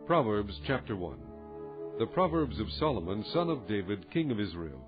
Proverbs chapter 1. The Proverbs of Solomon, son of David, king of Israel,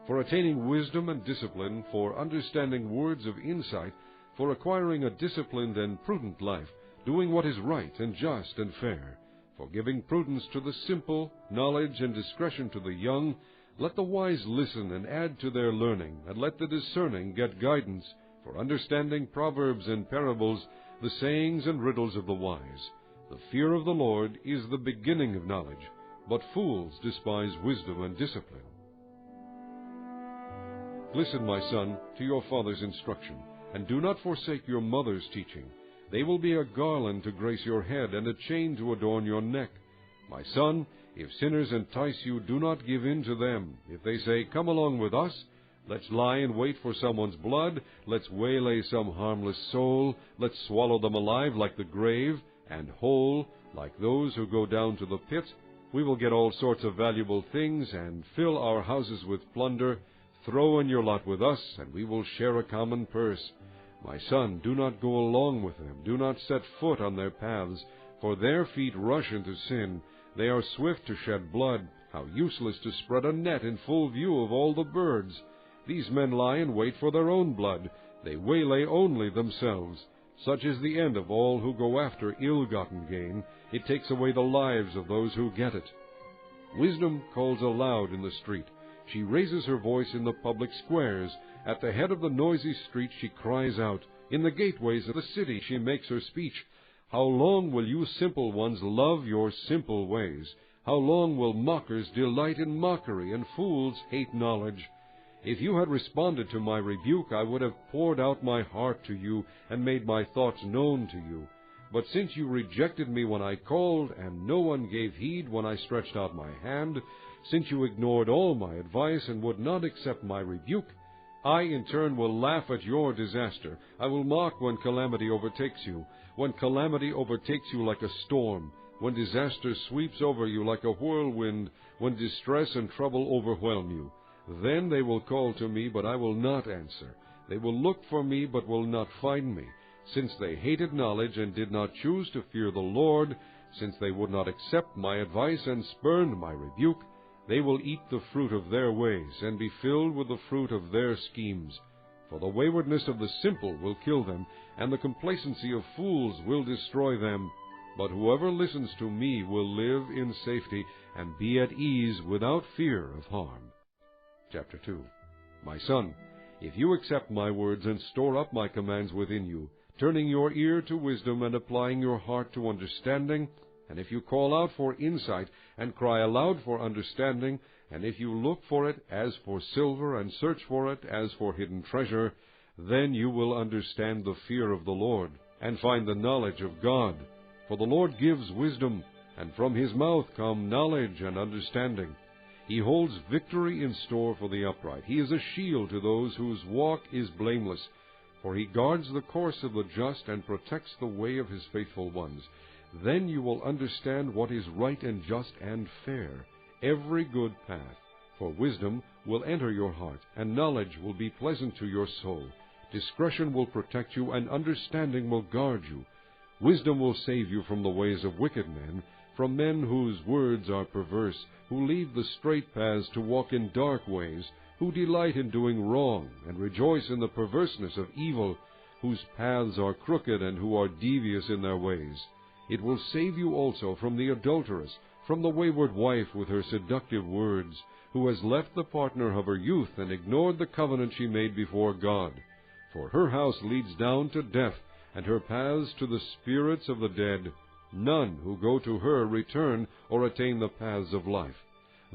for attaining wisdom and discipline, for understanding words of insight, for acquiring a disciplined and prudent life, doing what is right and just and fair, for giving prudence to the simple, knowledge and discretion to the young. Let the wise listen and add to their learning, and let the discerning get guidance, for understanding proverbs and parables, the sayings and riddles of the wise. The fear of the Lord is the beginning of knowledge, but fools despise wisdom and discipline. Listen, my son, to your father's instruction, and do not forsake your mother's teaching. They will be a garland to grace your head, and a chain to adorn your neck. My son, if sinners entice you, do not give in to them. If they say, "Come along with us," let's lie in wait for someone's blood, let's waylay some harmless soul, let's swallow them alive like the grave, and whole like those who go down to the pit. We will get all sorts of valuable things, and fill our houses with plunder. Throw in your lot with us, and we will share a common purse. My son, do not go along with them. Do not set foot on their paths, for their feet rush into sin. They are swift to shed blood. How useless to spread a net in full view of all the birds. These men lie in wait for their own blood. They waylay only themselves. Such is the end of all who go after ill-gotten gain. It takes away the lives of those who get it. Wisdom calls aloud in the street. She raises her voice in the public squares. At the head of the noisy street she cries out. In the gateways of the city she makes her speech. How long will you simple ones love your simple ways? How long will mockers delight in mockery, and fools hate knowledge? If you had responded to my rebuke, I would have poured out my heart to you, and made my thoughts known to you. But since you rejected me when I called, and no one gave heed when I stretched out my hand, since you ignored all my advice and would not accept my rebuke, I in turn will laugh at your disaster. I will mock when calamity overtakes you, when calamity overtakes you like a storm, when disaster sweeps over you like a whirlwind, when distress and trouble overwhelm you. Then they will call to me, but I will not answer. They will look for me, but will not find me. Since they hated knowledge and did not choose to fear the Lord, since they would not accept my advice and spurned my rebuke, they will eat the fruit of their ways, and be filled with the fruit of their schemes. For the waywardness of the simple will kill them, and the complacency of fools will destroy them. But whoever listens to me will live in safety, and be at ease without fear of harm. Chapter 2. My son, if you accept my words and store up my commands within you, turning your ear to wisdom and applying your heart to understanding, and if you call out for insight and cry aloud for understanding, and if you look for it as for silver and search for it as for hidden treasure, then you will understand the fear of the Lord, and find the knowledge of God. For the Lord gives wisdom, and from his mouth come knowledge and understanding. He holds victory in store for the upright. He is a shield to those whose walk is blameless. For he guards the course of the just and protects the way of his faithful ones. Then you will understand what is right and just and fair, every good path. For wisdom will enter your heart, and knowledge will be pleasant to your soul. Discretion will protect you, and understanding will guard you. Wisdom will save you from the ways of wicked men, from men whose words are perverse, who leave the straight paths to walk in dark ways, who delight in doing wrong, and rejoice in the perverseness of evil, whose paths are crooked, and who are devious in their ways. It will save you also from the adulteress, from the wayward wife with her seductive words, who has left the partner of her youth and ignored the covenant she made before God. For her house leads down to death, and her paths to the spirits of the dead. None who go to her return or attain the paths of life.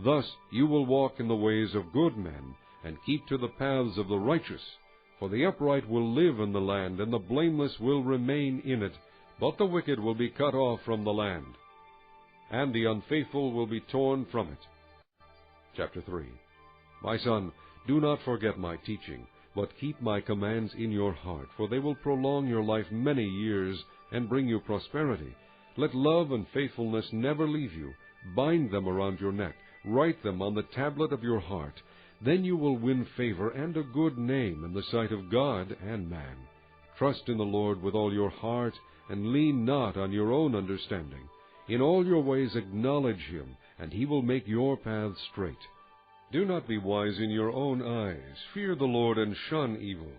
Thus you will walk in the ways of good men, and keep to the paths of the righteous. For the upright will live in the land, and the blameless will remain in it. But the wicked will be cut off from the land, and the unfaithful will be torn from it. Chapter 3. My son, do not forget my teaching, but keep my commands in your heart, for they will prolong your life many years, and bring you prosperity. Let love and faithfulness never leave you. Bind them around your neck. Write them on the tablet of your heart. Then you will win favor and a good name in the sight of God and man. Trust in the Lord with all your heart, and lean not on your own understanding. In all your ways acknowledge him, and he will make your paths straight. Do not be wise in your own eyes. Fear the Lord and shun evil.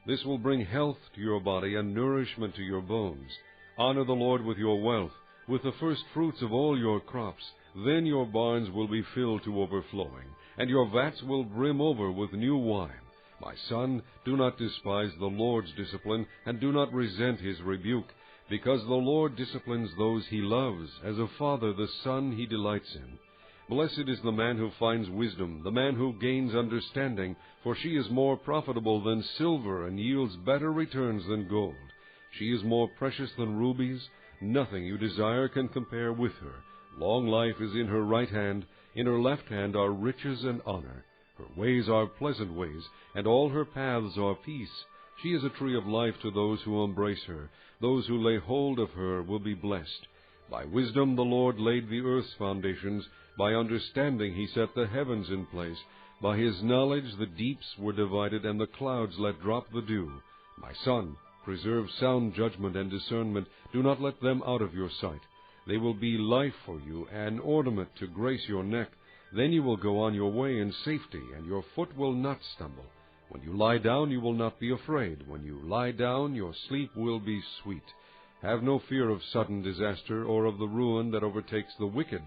This will bring health to your body and nourishment to your bones. Honor the Lord with your wealth, with the first fruits of all your crops. Then your barns will be filled to overflowing, and your vats will brim over with new wine. My son, do not despise the Lord's discipline, and do not resent his rebuke, because the Lord disciplines those he loves, as a father the son he delights in. Blessed is the man who finds wisdom, the man who gains understanding, for she is more profitable than silver and yields better returns than gold. She is more precious than rubies. Nothing you desire can compare with her. Long life is in her right hand. In her left hand are riches and honor. Her ways are pleasant ways, and all her paths are peace. She is a tree of life to those who embrace her. Those who lay hold of her will be blessed. By wisdom the Lord laid the earth's foundations. By understanding he set the heavens in place. By his knowledge the deeps were divided, and the clouds let drop the dew. My son, preserve sound judgment and discernment. Do not let them out of your sight. They will be life for you, an ornament to grace your neck. Then you will go on your way in safety, and your foot will not stumble. When you lie down, you will not be afraid. When you lie down, your sleep will be sweet. Have no fear of sudden disaster or of the ruin that overtakes the wicked.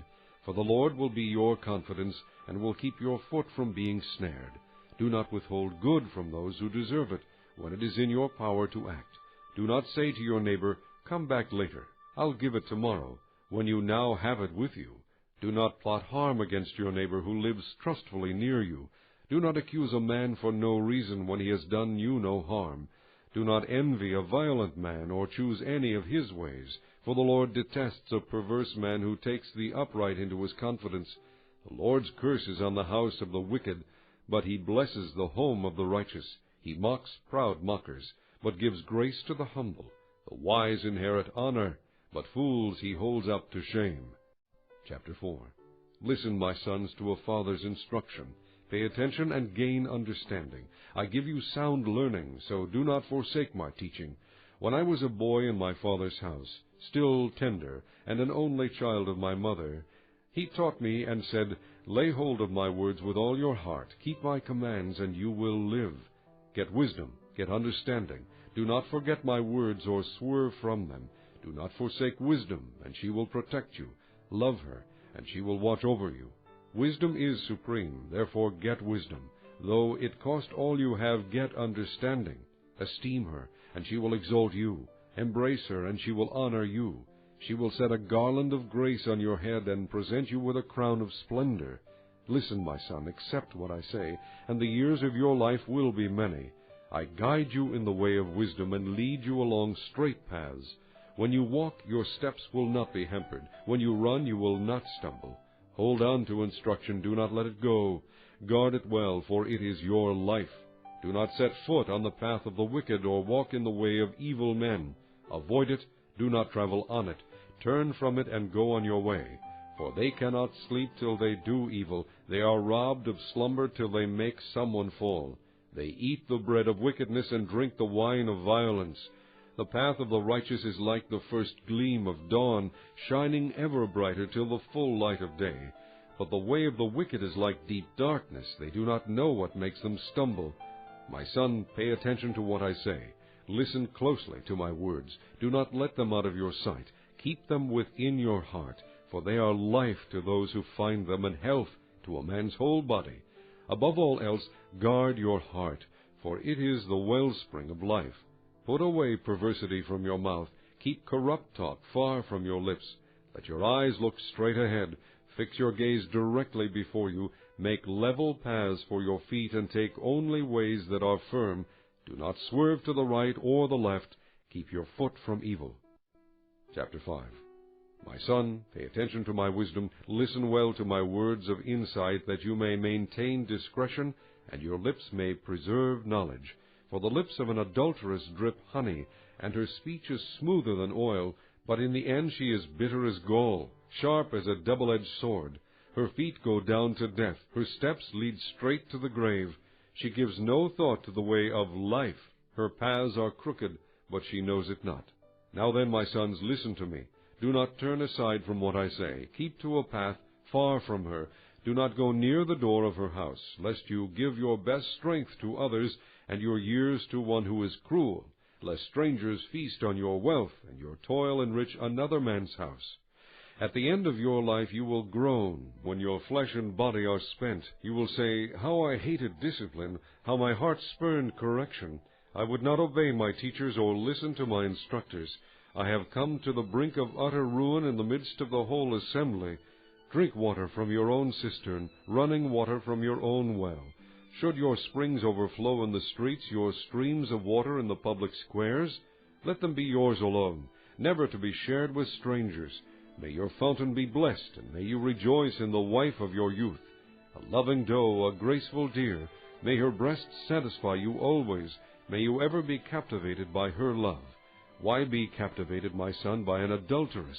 For the Lord will be your confidence, and will keep your foot from being snared. Do not withhold good from those who deserve it, when it is in your power to act. Do not say to your neighbor, "Come back later. I'll give it tomorrow," when you now have it with you. Do not plot harm against your neighbor who lives trustfully near you. Do not accuse a man for no reason when he has done you no harm. Do not envy a violent man or choose any of his ways, for the Lord detests a perverse man who takes the upright into his confidence. The Lord's curse is on the house of the wicked, but he blesses the home of the righteous. He mocks proud mockers, but gives grace to the humble. The wise inherit honor, but fools he holds up to shame. Chapter 4. Listen, my sons, to a father's instruction. Pay attention and gain understanding. I give you sound learning, so do not forsake my teaching. When I was a boy in my father's house, still tender, and an only child of my mother, he taught me and said, "Lay hold of my words with all your heart. Keep my commands, and you will live. Get wisdom, get understanding. Do not forget my words or swerve from them. Do not forsake wisdom, and she will protect you. Love her, and she will watch over you. Wisdom is supreme, therefore get wisdom. Though it cost all you have, get understanding. Esteem her, and she will exalt you. Embrace her, and she will honor you. She will set a garland of grace on your head and present you with a crown of splendor. Listen, my son, accept what I say, and the years of your life will be many. I guide you in the way of wisdom and lead you along straight paths. When you walk, your steps will not be hampered. When you run, you will not stumble. Hold on to instruction, do not let it go. Guard it well, for it is your life. Do not set foot on the path of the wicked, or walk in the way of evil men. Avoid it, do not travel on it. Turn from it and go on your way. For they cannot sleep till they do evil. They are robbed of slumber till they make someone fall. They eat the bread of wickedness and drink the wine of violence. The path of the righteous is like the first gleam of dawn, shining ever brighter till the full light of day. But the way of the wicked is like deep darkness. They do not know what makes them stumble. My son, pay attention to what I say. Listen closely to my words. Do not let them out of your sight. Keep them within your heart, for they are life to those who find them, and health to a man's whole body. Above all else, guard your heart, for it is the wellspring of life. Put away perversity from your mouth. Keep corrupt talk far from your lips. Let your eyes look straight ahead. Fix your gaze directly before you. Make level paths for your feet, and take only ways that are firm. Do not swerve to the right or the left. Keep your foot from evil. Chapter 5. My son, pay attention to my wisdom. Listen well to my words of insight, that you may maintain discretion, and your lips may preserve knowledge. For the lips of an adulteress drip honey, and her speech is smoother than oil, but in the end she is bitter as gall, sharp as a double-edged sword. Her feet go down to death, her steps lead straight to the grave. She gives no thought to the way of life. Her paths are crooked, but she knows it not. Now then, my sons, listen to me. Do not turn aside from what I say. Keep to a path far from her. Do not go near the door of her house, lest you give your best strength to others, and your years to one who is cruel, lest strangers feast on your wealth, and your toil enrich another man's house. At the end of your life you will groan. When your flesh and body are spent, you will say, How I hated discipline, how my heart spurned correction. I would not obey my teachers or listen to my instructors. I have come to the brink of utter ruin in the midst of the whole assembly. Drink water from your own cistern, running water from your own well. Should your springs overflow in the streets, your streams of water in the public squares? Let them be yours alone, never to be shared with strangers. May your fountain be blessed, and may you rejoice in the wife of your youth. A loving doe, a graceful deer, may her breasts satisfy you always. May you ever be captivated by her love. Why be captivated, my son, by an adulteress?